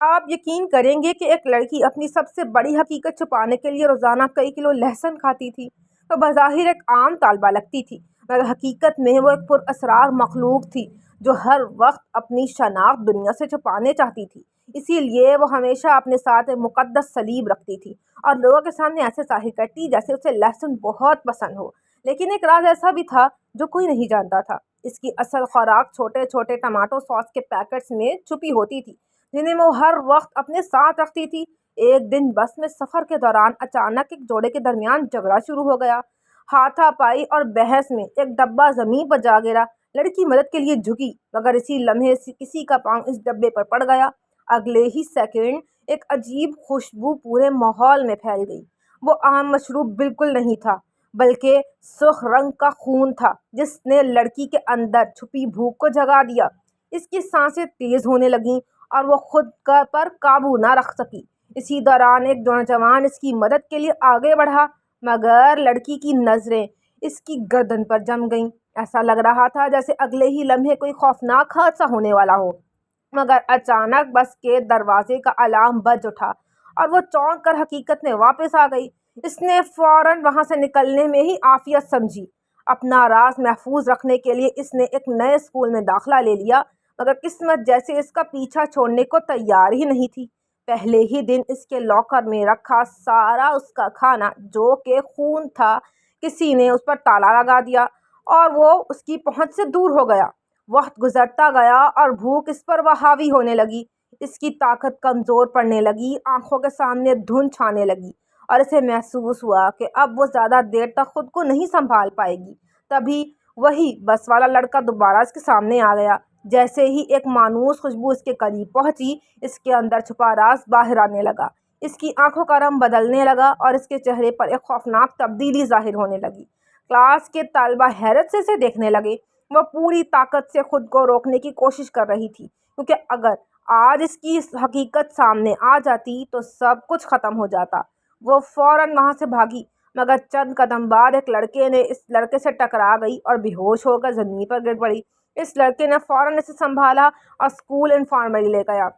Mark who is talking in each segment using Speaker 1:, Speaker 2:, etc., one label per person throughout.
Speaker 1: آپ یقین کریں گے کہ ایک لڑکی اپنی سب سے بڑی حقیقت چھپانے کے لیے روزانہ کئی کلو لہسن کھاتی تھی تو بظاہر ایک عام طالبہ لگتی تھی، مگر حقیقت میں وہ ایک پر اسرار مخلوق تھی جو ہر وقت اپنی شناخت دنیا سے چھپانے چاہتی تھی۔ اسی لیے وہ ہمیشہ اپنے ساتھ ایک مقدس صلیب رکھتی تھی اور لوگوں کے سامنے ایسے ظاہر کرتی جیسے اسے لہسن بہت پسند ہو۔ لیکن ایک راز ایسا بھی تھا جو کوئی نہیں جانتا تھا۔ اس کی اصل خوراک چھوٹے چھوٹے ٹماٹو ساس کے پیکٹس میں چھپی ہوتی تھی جنہیں وہ ہر وقت اپنے ساتھ رکھتی تھی۔ ایک دن بس میں سفر کے دوران اچانک ایک جوڑے کے درمیان جھگڑا شروع ہو گیا۔ ہاتھا پائی اور بحث میں ایک ڈبہ زمین پر جا گرا۔ لڑکی مدد کے لیے جھکی مگر اسی لمحے کسی کا پاؤں اس ڈبے پر پڑ گیا۔ اگلے ہی سیکنڈ ایک عجیب خوشبو پورے ماحول میں پھیل گئی۔ وہ عام مشروب بالکل نہیں تھا بلکہ سرخ رنگ کا خون تھا جس نے لڑکی کے اندر چھپی بھوک کو جگا دیا۔ اس کی سانسیں تیز ہونے لگیں اور وہ خود پر قابو نہ رکھ سکی۔ اسی دوران ایک نوجوان اس کی مدد کے لیے آگے بڑھا مگر لڑکی کی نظریں اس کی گردن پر جم گئیں۔ ایسا لگ رہا تھا جیسے اگلے ہی لمحے کوئی خوفناک حادثہ ہونے والا ہو، مگر اچانک بس کے دروازے کا الارم بج اٹھا اور وہ چونک کر حقیقت میں واپس آ گئی۔ اس نے فوراً وہاں سے نکلنے میں ہی عافیت سمجھی۔ اپنا راز محفوظ رکھنے کے لیے اس نے ایک نئے اسکول میں داخلہ لے لیا، مگر قسمت جیسے اس کا پیچھا چھوڑنے کو تیار ہی نہیں تھی۔ پہلے ہی دن اس کے لاکر میں رکھا سارا اس کا کھانا جو کہ خون تھا، کسی نے اس پر تالا لگا دیا اور وہ اس کی پہنچ سے دور ہو گیا۔ وقت گزرتا گیا اور بھوک اس پر حاوی ہونے لگی۔ اس کی طاقت کمزور پڑنے لگی، آنکھوں کے سامنے دھند چھانے لگی اور اسے محسوس ہوا کہ اب وہ زیادہ دیر تک خود کو نہیں سنبھال پائے گی۔ تبھی وہی بس والا لڑکا دوبارہ اس کے سامنے آ گیا۔ جیسے ہی ایک مانوس خوشبو اس کے قریب پہنچی، اس کے اندر چھپا راز باہر آنے لگا۔ اس کی آنکھوں کا رنگ بدلنے لگا اور اس کے چہرے پر ایک خوفناک تبدیلی ظاہر ہونے لگی۔ کلاس کے طلبہ حیرت سے اسے دیکھنے لگے۔ وہ پوری طاقت سے خود کو روکنے کی کوشش کر رہی تھی کیونکہ اگر آج اس کی حقیقت سامنے آ جاتی تو سب کچھ ختم ہو جاتا۔ وہ فوراً وہاں سے بھاگی مگر چند قدم بعد ایک لڑکے نے اس لڑکے سے ٹکرا گئی اور بے ہوش ہو کر زمین پر گر پڑی۔ اس لڑکے نے فوراً اسے سنبھالا اور اسکول انفارمری لے گیا۔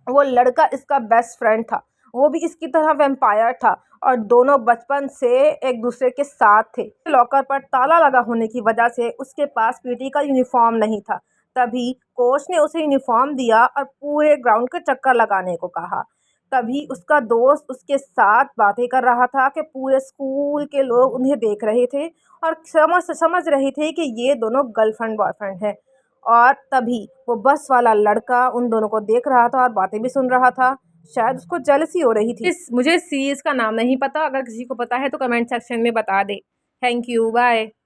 Speaker 1: وہ لڑکا اس کا بیسٹ فرینڈ تھا، وہ بھی اس کی طرح ویمپائر تھا اور دونوں بچپن سے ایک دوسرے کے ساتھ تھے۔ لاکر پر تالا لگا ہونے کی وجہ سے اس کے پاس پی ٹی کا یونیفارم نہیں تھا۔ تبھی کوچ نے اسے یونیفارم دیا اور پورے گراؤنڈ کے چکر لگانے کو کہا۔ تبھی اس کا دوست اس کے ساتھ باتیں کر رہا تھا کہ پورے اسکول کے لوگ انہیں دیکھ رہے تھے اور سمجھ رہے تھے کہ یہ دونوں گرل فرینڈ بوائے فرینڈ ہیں۔ اور تبھی وہ بس والا لڑکا ان دونوں کو دیکھ رہا تھا اور باتیں بھی سن رہا تھا۔ شاید اس کو جیلسی ہو رہی تھی۔ مجھے سیریز کا نام نہیں پتا، اگر کسی کو پتا ہے تو کمنٹ سیکشن میں بتا دے۔ Thank you, bye.